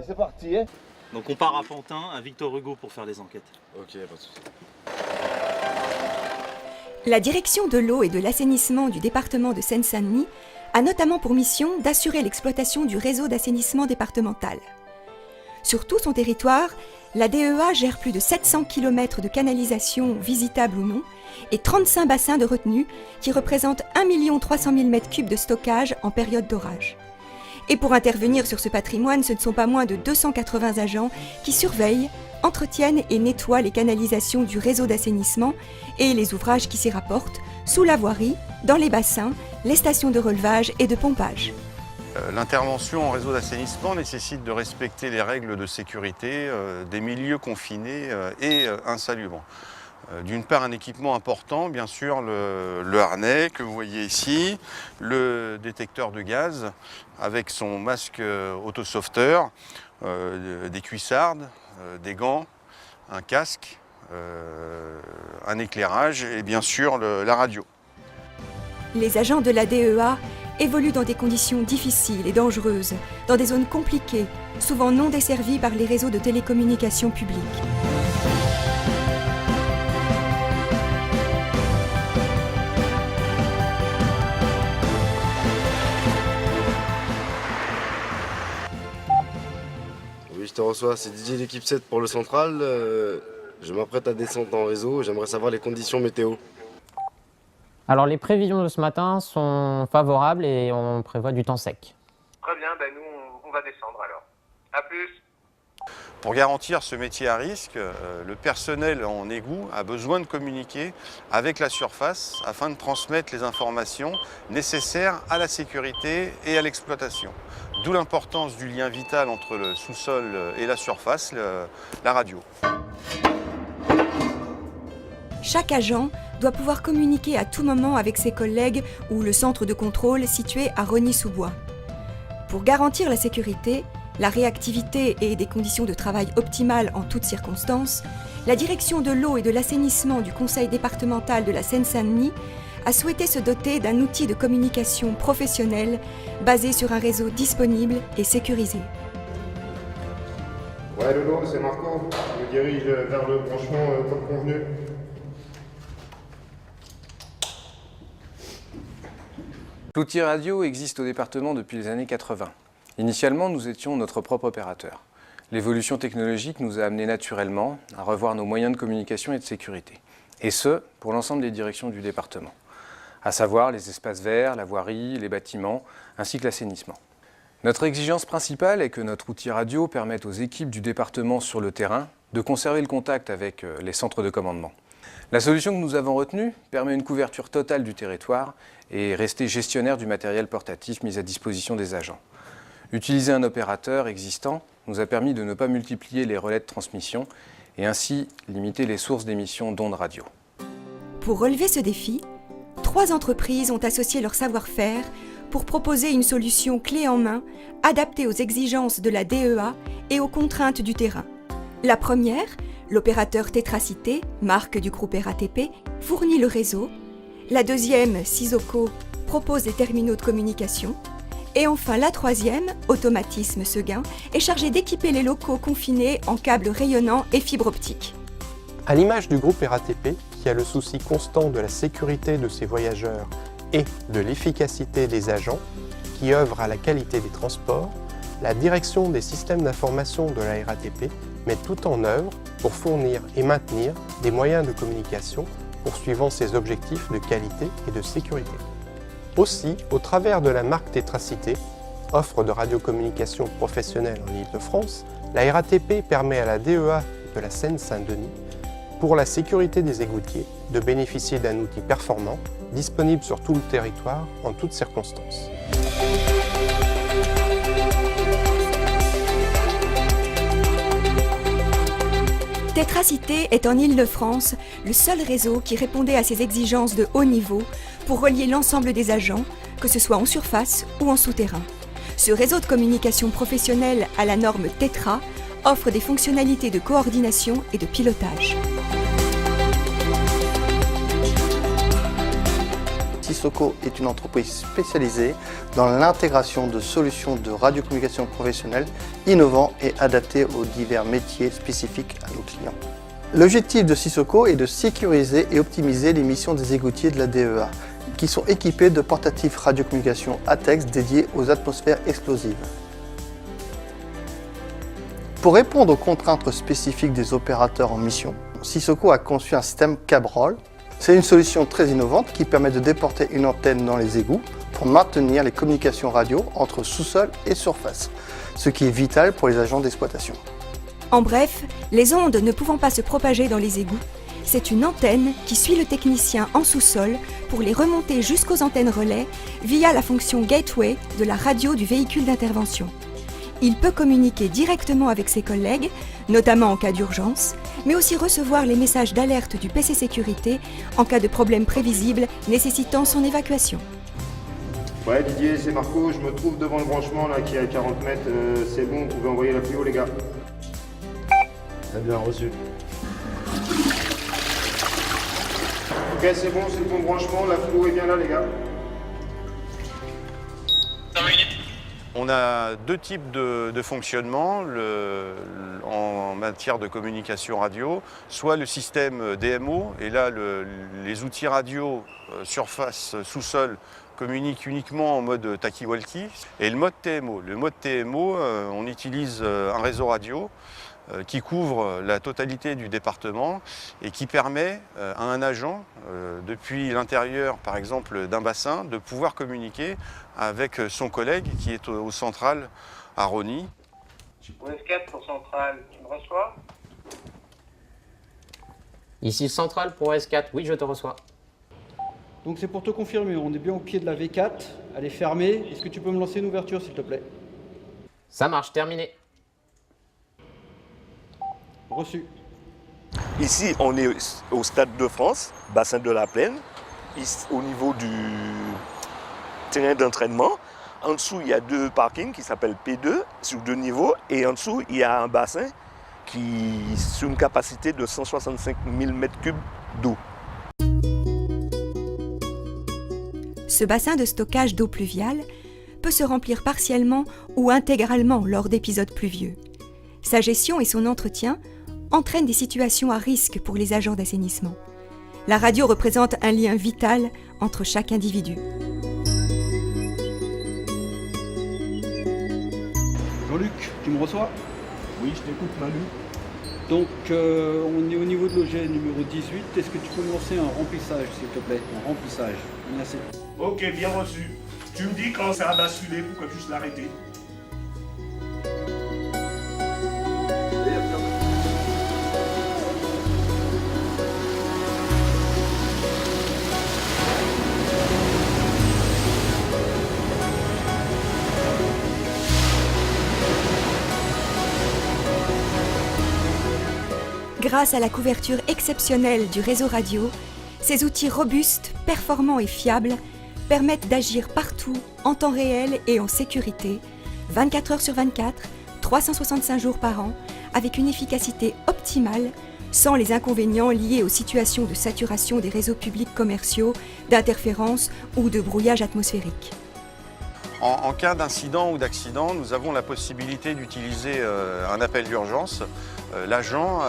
c'est parti. Hein. Donc on part à Pantin, à Victor Hugo pour faire les enquêtes. Ok, pas de souci. La direction de l'eau et de l'assainissement du département de Seine-Saint-Denis a notamment pour mission d'assurer l'exploitation du réseau d'assainissement départemental. Sur tout son territoire, la DEA gère plus de 700 km de canalisation visitables ou non et 35 bassins de retenue qui représentent 1 300 000 m3 de stockage en période d'orage. Et pour intervenir sur ce patrimoine, ce ne sont pas moins de 280 agents qui surveillent, entretiennent et nettoient les canalisations du réseau d'assainissement et les ouvrages qui s'y rapportent, sous la voirie, dans les bassins, les stations de relevage et de pompage. L'intervention en réseau d'assainissement nécessite de respecter les règles de sécurité des milieux confinés et insalubres. D'une part, un équipement important, bien sûr, le harnais que vous voyez ici, le détecteur de gaz avec son masque autosauveteur, des cuissardes, des gants, un casque, un éclairage et bien sûr la radio. Les agents de la DEA évoluent dans des conditions difficiles et dangereuses, dans des zones compliquées, souvent non desservies par les réseaux de télécommunications publiques. Oui, je te reçois. C'est Didier l'équipe 7 pour le central. Je m'apprête à descendre en réseau. J'aimerais savoir les conditions météo. Alors les prévisions de ce matin sont favorables et on prévoit du temps sec. Très bien, ben nous on va descendre alors. A plus. Pour garantir ce métier à risque, le personnel en égout a besoin de communiquer avec la surface afin de transmettre les informations nécessaires à la sécurité et à l'exploitation. D'où l'importance du lien vital entre le sous-sol et la surface, la radio. Chaque agent doit pouvoir communiquer à tout moment avec ses collègues ou le centre de contrôle situé à Rosny-sous-Bois. Pour garantir la sécurité, la réactivité et des conditions de travail optimales en toutes circonstances, la direction de l'eau et de l'assainissement du conseil départemental de la Seine-Saint-Denis a souhaité se doter d'un outil de communication professionnel basé sur un réseau disponible et sécurisé. Ouais, Lolo, c'est Marco. Je me dirige vers le branchement comme convenu. L'outil radio existe au département depuis les années 80. Initialement, nous étions notre propre opérateur. L'évolution technologique nous a amenés naturellement à revoir nos moyens de communication et de sécurité. Et ce, pour l'ensemble des directions du département, à savoir les espaces verts, la voirie, les bâtiments, ainsi que l'assainissement. Notre exigence principale est que notre outil radio permette aux équipes du département sur le terrain de conserver le contact avec les centres de commandement. La solution que nous avons retenue permet une couverture totale du territoire et rester gestionnaire du matériel portatif mis à disposition des agents. Utiliser un opérateur existant nous a permis de ne pas multiplier les relais de transmission et ainsi limiter les sources d'émissions d'ondes radio. Pour relever ce défi, 3 entreprises ont associé leur savoir-faire pour proposer une solution clé en main, adaptée aux exigences de la DEA et aux contraintes du terrain. La première, l'opérateur Tétracité, marque du groupe RATP, fournit le réseau. La deuxième, Sisoko, propose des terminaux de communication. Et enfin, la troisième, Automatisme Seguin, est chargée d'équiper les locaux confinés en câbles rayonnants et fibres optiques. À l'image du groupe RATP, qui a le souci constant de la sécurité de ses voyageurs et de l'efficacité des agents, qui œuvrent à la qualité des transports, la direction des systèmes d'information de la RATP met tout en œuvre pour fournir et maintenir des moyens de communication poursuivant ses objectifs de qualité et de sécurité. Aussi, au travers de la marque Tétracité, offre de radiocommunication professionnelle en Île-de-France, la RATP permet à la DEA de la Seine-Saint-Denis, pour la sécurité des égoutiers, de bénéficier d'un outil performant, disponible sur tout le territoire en toutes circonstances. Tétracité est en Île-de-France le seul réseau qui répondait à ces exigences de haut niveau pour relier l'ensemble des agents, que ce soit en surface ou en souterrain. Ce réseau de communication professionnelle à la norme Tétra offre des fonctionnalités de coordination et de pilotage. Sissoko est une entreprise spécialisée dans l'intégration de solutions de radiocommunication professionnelle innovants et adaptés aux divers métiers spécifiques à nos clients. L'objectif de Sissoko est de sécuriser et optimiser les missions des égoutiers de la DEA, qui sont équipés de portatifs radiocommunication ATEX dédiés aux atmosphères explosives. Pour répondre aux contraintes spécifiques des opérateurs en mission, Sissoko a conçu un système Cabrol. C'est une solution très innovante qui permet de déporter une antenne dans les égouts pour maintenir les communications radio entre sous-sol et surface, ce qui est vital pour les agents d'exploitation. En bref, les ondes ne pouvant pas se propager dans les égouts, c'est une antenne qui suit le technicien en sous-sol pour les remonter jusqu'aux antennes relais via la fonction Gateway de la radio du véhicule d'intervention. Il peut communiquer directement avec ses collègues, notamment en cas d'urgence, mais aussi recevoir les messages d'alerte du PC Sécurité en cas de problème prévisible nécessitant son évacuation. Ouais Didier, c'est Marco, je me trouve devant le branchement là qui est à 40 mètres, c'est bon, vous pouvez envoyer la plus haut les gars. Très bien reçu. Ok c'est bon, c'est le bon branchement, la flou est bien là les gars. On a deux types de fonctionnement en matière de communication radio, soit le système DMO, et là les outils radio surface sous-sol communiquent uniquement en mode talkie-walkie, et le mode TMO. Le mode TMO, on utilise un réseau radio qui couvre la totalité du département et qui permet à un agent, depuis l'intérieur par exemple d'un bassin, de pouvoir communiquer avec son collègue qui est au central à Rony. OS4 pour centrale, tu me reçois? Ici central pour S4, oui je te reçois. Donc c'est pour te confirmer, on est bien au pied de la V4, elle est fermée. Est-ce que tu peux me lancer une ouverture s'il te plaît? Ça marche, terminé. Reçu. Ici, on est au Stade de France, bassin de la Plaine, au niveau du terrain d'entraînement. En dessous, il y a deux parkings qui s'appellent P2 sur 2 niveaux. Et en dessous, il y a un bassin qui sur une capacité de 165 000 m3 d'eau. Ce bassin de stockage d'eau pluviale peut se remplir partiellement ou intégralement lors d'épisodes pluvieux. Sa gestion et son entretien entraînent des situations à risque pour les agents d'assainissement. La radio représente un lien vital entre chaque individu. Jean-Luc, tu me reçois? Oui je t'écoute Manu. Donc on est au niveau de l'OG numéro 18. Est-ce que tu peux me lancer un remplissage s'il te plaît? Un remplissage. Merci. Ok bien reçu. Tu me dis quand ça a basculé pour que je puisse l'arrêter. Grâce à la couverture exceptionnelle du réseau radio, ces outils robustes, performants et fiables permettent d'agir partout, en temps réel et en sécurité, 24 heures sur 24, 365 jours par an, avec une efficacité optimale, sans les inconvénients liés aux situations de saturation des réseaux publics commerciaux, d'interférences ou de brouillage atmosphérique. En cas d'incident ou d'accident, nous avons la possibilité d'utiliser un appel d'urgence. L'agent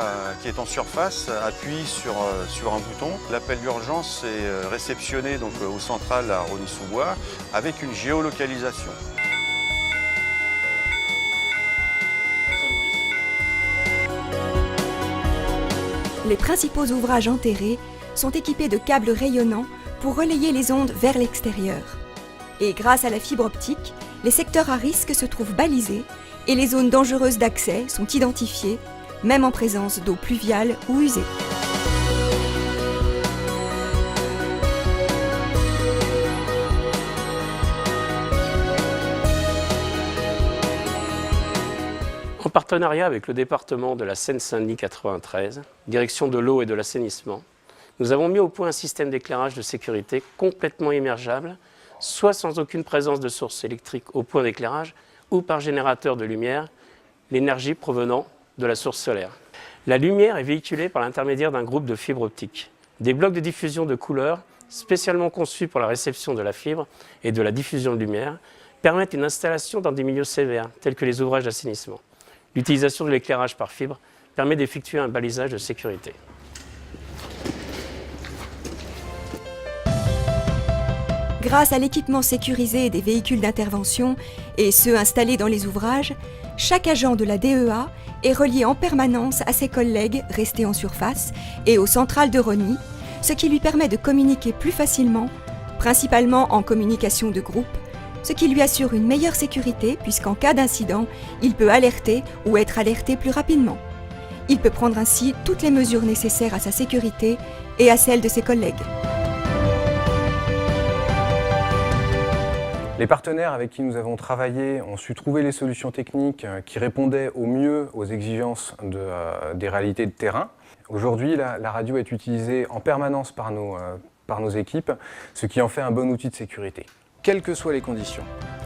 qui est en surface appuie sur un bouton. L'appel d'urgence est réceptionné donc, au central à Rony-sous-Bois avec une géolocalisation. Les principaux ouvrages enterrés sont équipés de câbles rayonnants pour relayer les ondes vers l'extérieur. Et grâce à la fibre optique, les secteurs à risque se trouvent balisés et les zones dangereuses d'accès sont identifiées, même en présence d'eau pluviale ou usée. En partenariat avec le département de la Seine-Saint-Denis 93, direction de l'eau et de l'assainissement, nous avons mis au point un système d'éclairage de sécurité complètement immergeable, soit sans aucune présence de source électrique au point d'éclairage ou par générateur de lumière, l'énergie provenant de la source solaire. La lumière est véhiculée par l'intermédiaire d'un groupe de fibres optiques. Des blocs de diffusion de couleurs spécialement conçus pour la réception de la fibre et de la diffusion de lumière, permettent une installation dans des milieux sévères, tels que les ouvrages d'assainissement. L'utilisation de l'éclairage par fibre permet d'effectuer un balisage de sécurité. Grâce à l'équipement sécurisé des véhicules d'intervention et ceux installés dans les ouvrages, chaque agent de la DEA est relié en permanence à ses collègues restés en surface et aux centrales de Rosny, ce qui lui permet de communiquer plus facilement, principalement en communication de groupe, ce qui lui assure une meilleure sécurité puisqu'en cas d'incident, il peut alerter ou être alerté plus rapidement. Il peut prendre ainsi toutes les mesures nécessaires à sa sécurité et à celle de ses collègues. Les partenaires avec qui nous avons travaillé ont su trouver les solutions techniques qui répondaient au mieux aux exigences des réalités de terrain. Aujourd'hui, la radio est utilisée en permanence par nos équipes, ce qui en fait un bon outil de sécurité. Quelles que soient les conditions,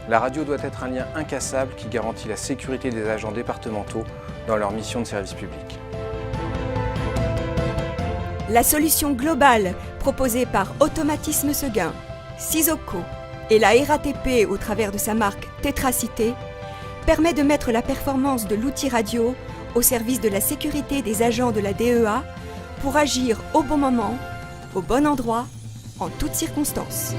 la radio doit être un lien incassable qui garantit la sécurité des agents départementaux dans leur mission de service public. La solution globale proposée par Automatisme Seguin, Sisoko et la RATP au travers de sa marque Tétracité permet de mettre la performance de l'outil radio au service de la sécurité des agents de la DEA pour agir au bon moment, au bon endroit, en toutes circonstances.